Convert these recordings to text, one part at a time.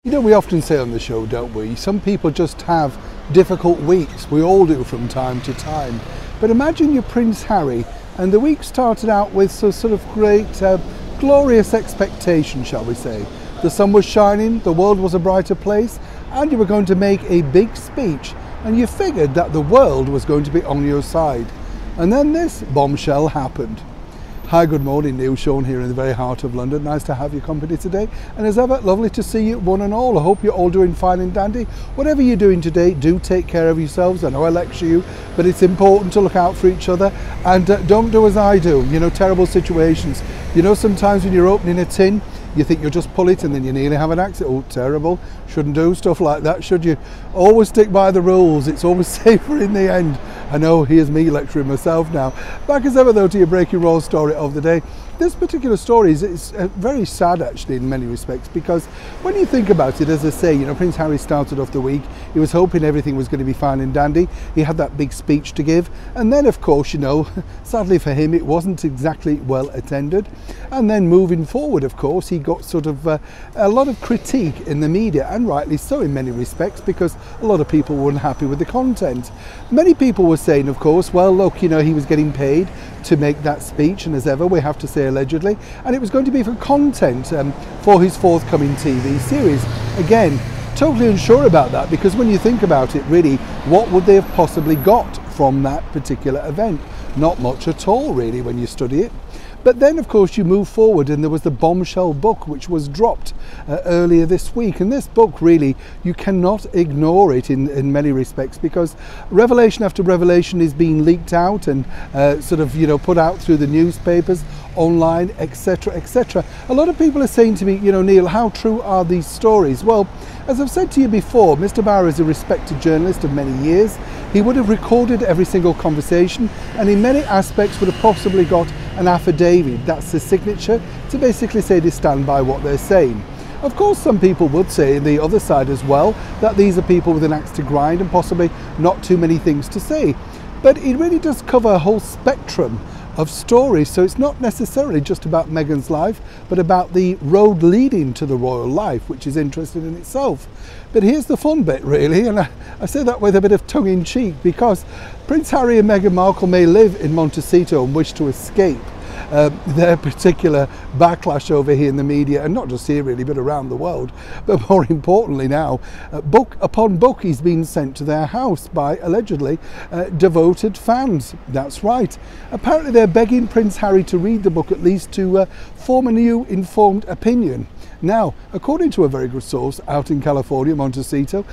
You know, we often say on the show, don't we? Some people just have difficult weeks. We all do from time to time. But imagine you're Prince Harry and the week started out with some sort of great, glorious expectation, shall we say. The sun was shining, the world was a brighter place, and you were going to make a big speech, and you figured that the world was going to be on your side. And then this bombshell happened. Hi, good morning, Neil Sean here in the very heart of London. Nice to have your company today. And as ever, lovely to see you one and all. I hope you're all doing fine and dandy. Whatever you're doing today, do take care of yourselves. I know I lecture you, but it's important to look out for each other. And don't do as I do, you know, terrible situations. You know, sometimes when you're opening a tin, you think you'll just pull it and then you nearly have an accident. Oh, terrible. Shouldn't do stuff like that, should you? Always stick by the rules. It's always safer in the end. I know, here's me lecturing myself now. Back as ever though to your breaking raw story of the day. This particular story is very sad actually in many respects, because when you think about it, as I say, you know, Prince Harry started off the week, he was hoping everything was going to be fine and dandy. He had that big speech to give, and then of course, you know, sadly for him it wasn't exactly well attended. And then moving forward, of course, he got sort of a lot of critique in the media, and rightly so in many respects, because a lot of people weren't happy with the content. Many people were saying, of course, well look, you know, he was getting paid to make that speech, and as ever we have to say allegedly, and it was going to be for content for his forthcoming TV series. Again, totally unsure about that, because when you think about it, really, what would they have possibly got from that particular event? Not much at all, really, when you study it. But then, of course, you move forward and there was the bombshell book which was dropped earlier this week. And this book, really, you cannot ignore it in many respects, because revelation after revelation is being leaked out and sort of, you know, put out through the newspapers, online, etc., etc. A lot of people are saying to me, you know, Neil, how true are these stories? Well, as I've said to you before, Mr. Bauer is a respected journalist of many years. He would have recorded every single conversation, and in many aspects would have possibly got an affidavit, that's the signature, to basically say they stand by what they're saying. Of course, some people would say, the other side as well, that these are people with an axe to grind and possibly not too many things to say. But it really does cover a whole spectrum of stories, so it's not necessarily just about Meghan's life, but about the road leading to the royal life, which is interesting in itself. But here's the fun bit, really, and I say that with a bit of tongue-in-cheek, because Prince Harry and Meghan Markle may live in Montecito and wish to escape their particular backlash over here in the media, and not just here really, but around the world. But more importantly now, book upon book is being sent to their house by allegedly devoted fans. That's right. Apparently they're begging Prince Harry to read the book, at least to form a new informed opinion. Now, according to a very good source out in California, Montecito,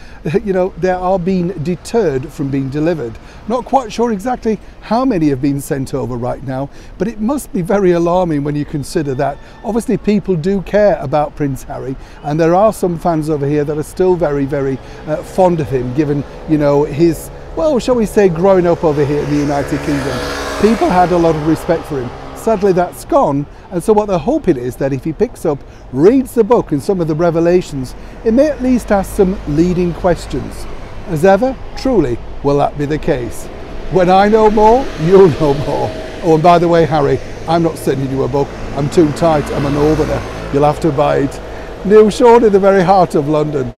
you know, they are being deterred from being delivered. Not quite sure exactly how many have been sent over right now, but it must be very alarming when you consider that obviously people do care about Prince Harry, and there are some fans over here that are still very, very fond of him, given, you know, his, well, shall we say, growing up over here in the United Kingdom. People had a lot of respect for him. Sadly, that's gone, and so what they're hoping is that if he picks up, reads the book and some of the revelations, it may at least ask some leading questions. As ever, truly, will that be the case? When I know more, you'll know more. Oh, and by the way, Harry, I'm not sending you a book. I'm too tight. I'm a northerner. You'll have to buy it. Neil Sean in the very heart of London.